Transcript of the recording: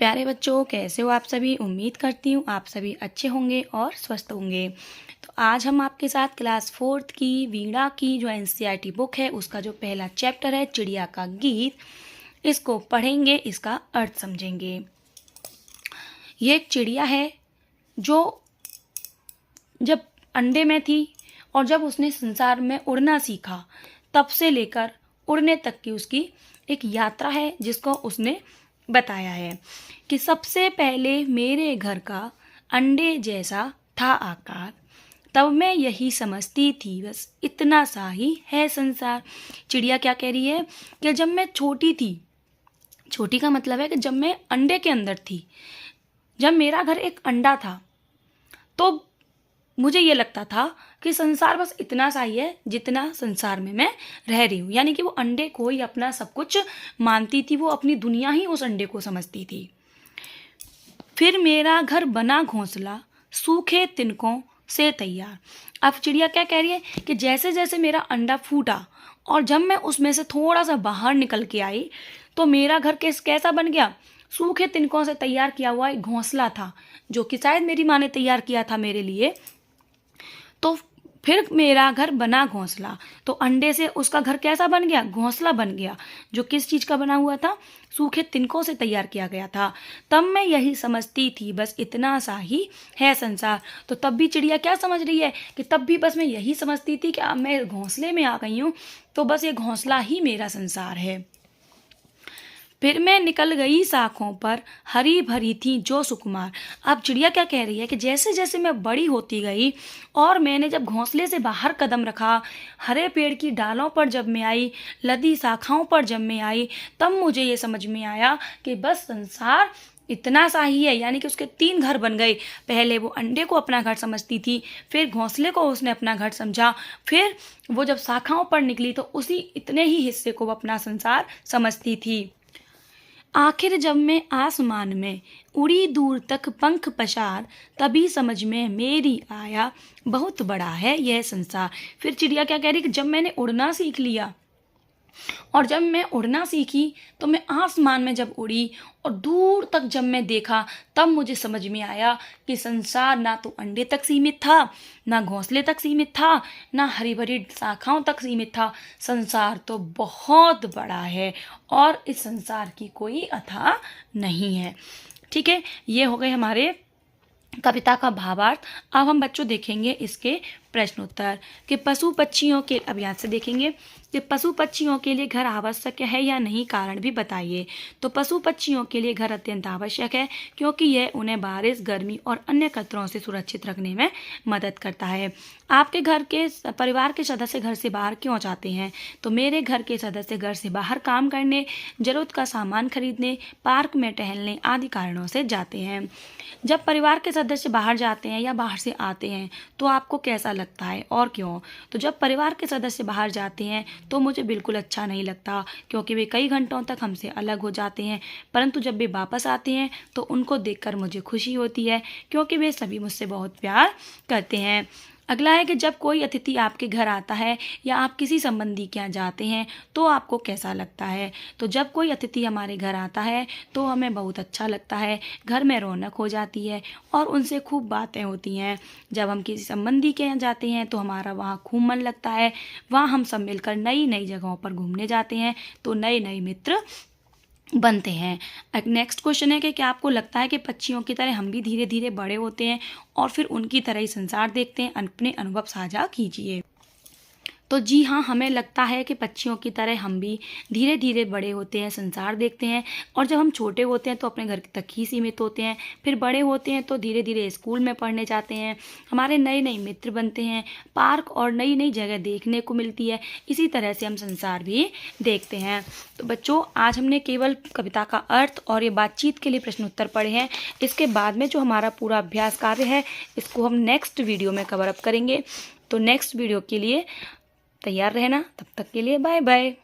प्यारे बच्चों, कैसे हो आप सभी। उम्मीद करती हूँ आप सभी अच्छे होंगे और स्वस्थ होंगे। तो आज हम आपके साथ क्लास 4th की वीणा की जो एनसीईआरटी बुक है उसका जो पहला चैप्टर है चिड़िया का गीत, इसको पढ़ेंगे, इसका अर्थ समझेंगे। ये एक चिड़िया है जो जब अंडे में थी और जब उसने संसार में उड़ना सीखा तब से लेकर उड़ने तक की उसकी एक यात्रा है, जिसको उसने बताया है कि सबसे पहले मेरे घर का अंडे जैसा था आकार, तब मैं यही समझती थी बस इतना सा ही है संसार। चिड़िया क्या कह रही है कि जब मैं छोटी थी, छोटी का मतलब है कि जब मैं अंडे के अंदर थी, जब मेरा घर एक अंडा था, तो मुझे ये लगता था कि संसार बस इतना सा ही है जितना संसार में मैं रह रही हूँ। यानी कि वो अंडे को ही अपना सब कुछ मानती थी, वो अपनी दुनिया ही उस अंडे को समझती थी। फिर मेरा घर बना घोंसला सूखे तिनकों से तैयार। अब चिड़िया क्या कह रही है कि जैसे जैसे मेरा अंडा फूटा और जब मैं उसमें से थोड़ा सा बाहर निकल के आई तो मेरा घर कैसा बन गया, सूखे तिनकों से तैयार किया हुआ एक घोंसला था, जो कि शायद मेरी माँ ने तैयार किया था मेरे लिए। तो फिर मेरा घर बना घोंसला, तो अंडे से उसका घर कैसा बन गया, घोंसला बन गया, जो किस चीज़ का बना हुआ था, सूखे तिनकों से तैयार किया गया था। तब मैं यही समझती थी बस इतना सा ही है संसार। तो तब भी चिड़िया क्या समझ रही है कि तब भी बस मैं यही समझती थी कि अब मैं घोंसले में आ गई हूँ, तो बस ये घोंसला ही मेरा संसार है। फिर मैं निकल गई शाखों पर, हरी भरी थी जो सुकुमार। अब चिड़िया क्या कह रही है कि जैसे जैसे मैं बड़ी होती गई और मैंने जब घोंसले से बाहर कदम रखा, हरे पेड़ की डालों पर जब मैं आई, लदी शाखाओं पर जब मैं आई, तब मुझे ये समझ में आया कि बस संसार इतना सा ही है। यानी कि उसके 3 घर बन गए। पहले वो अंडे को अपना घर समझती थी, फिर घोंसले को उसने अपना घर समझा, फिर वो जब शाखाओं पर निकली तो उसी इतने ही हिस्से को वो अपना संसार समझती थी। आखिर जब मैं आसमान में उड़ी दूर तक पंख पसार, तभी समझ में मेरी आया बहुत बड़ा है यह संसार। फिर चिड़िया क्या कह रही कि जब मैंने उड़ना सीख लिया और जब मैं उड़ना सीखी तो मैं आसमान में जब उड़ी और दूर तक जब मैं देखा, तब मुझे समझ में आया कि संसार ना तो अंडे तक सीमित था, ना घोंसले तक सीमित था, ना हरी भरी शाखाओं तक सीमित था। संसार तो बहुत बड़ा है और इस संसार की कोई अथा नहीं है। ठीक है, ये हो गए हमारे कविता का भावार्थ। अब हम बच्चों देखेंगे इसके प्रश्नोत्तर कि पशु पक्षियों के, अब यहाँ से देखेंगे कि पशु पक्षियों के लिए घर आवश्यक है या नहीं, कारण भी बताइए। तो पशु पक्षियों के लिए घर अत्यंत आवश्यक है क्योंकि यह उन्हें बारिश, गर्मी और अन्य खतरों से सुरक्षित रखने में मदद करता है। आपके घर के परिवार के सदस्य घर से बाहर क्यों जाते हैं? तो मेरे घर के सदस्य घर से बाहर काम करने, जरूरत का सामान खरीदने, पार्क में टहलने आदि कारणों से जाते हैं। जब परिवार के सदस्य बाहर जाते हैं या बाहर से आते हैं तो आपको कैसा लगता है और क्यों? तो जब परिवार के सदस्य बाहर जाते हैं तो मुझे बिल्कुल अच्छा नहीं लगता क्योंकि वे कई घंटों तक हमसे अलग हो जाते हैं, परंतु जब वे वापस आते हैं तो उनको देखकर मुझे खुशी होती है क्योंकि वे सभी मुझसे बहुत प्यार करते हैं। अगला है कि जब कोई अतिथि आपके घर आता है या आप किसी संबंधी के यहाँ जाते हैं तो आपको कैसा लगता है? तो जब कोई अतिथि हमारे घर आता है तो हमें बहुत अच्छा लगता है, घर में रौनक हो जाती है और उनसे खूब बातें होती हैं। जब हम किसी संबंधी के यहाँ जाते हैं तो हमारा वहाँ खूब मन लगता है, वहाँ हम सब मिलकर नई नई जगहों पर घूमने जाते हैं तो नए नए मित्र बनते हैं। एक नेक्स्ट क्वेश्चन है कि क्या आपको लगता है कि पक्षियों की तरह हम भी धीरे धीरे बड़े होते हैं और फिर उनकी तरह ही संसार देखते हैं? अपने अनुभव साझा कीजिए। तो जी हाँ, हमें लगता है कि पक्षियों की तरह हम भी धीरे धीरे बड़े होते हैं, संसार देखते हैं, और जब हम छोटे होते हैं तो अपने घर तक ही सीमित होते हैं, फिर बड़े होते हैं तो धीरे धीरे स्कूल में पढ़ने जाते हैं, हमारे नए नए मित्र बनते हैं, पार्क और नई नई जगह देखने को मिलती है। इसी तरह से हम संसार भी देखते हैं। तो बच्चों, आज हमने केवल कविता का अर्थ और ये बातचीत के लिए प्रश्न उत्तर पढ़े हैं। इसके बाद में जो हमारा पूरा अभ्यास कार्य है इसको हम नेक्स्ट वीडियो में कवर अप करेंगे। तो नेक्स्ट वीडियो के लिए तैयार रहना। तब तक के लिए बाय बाय।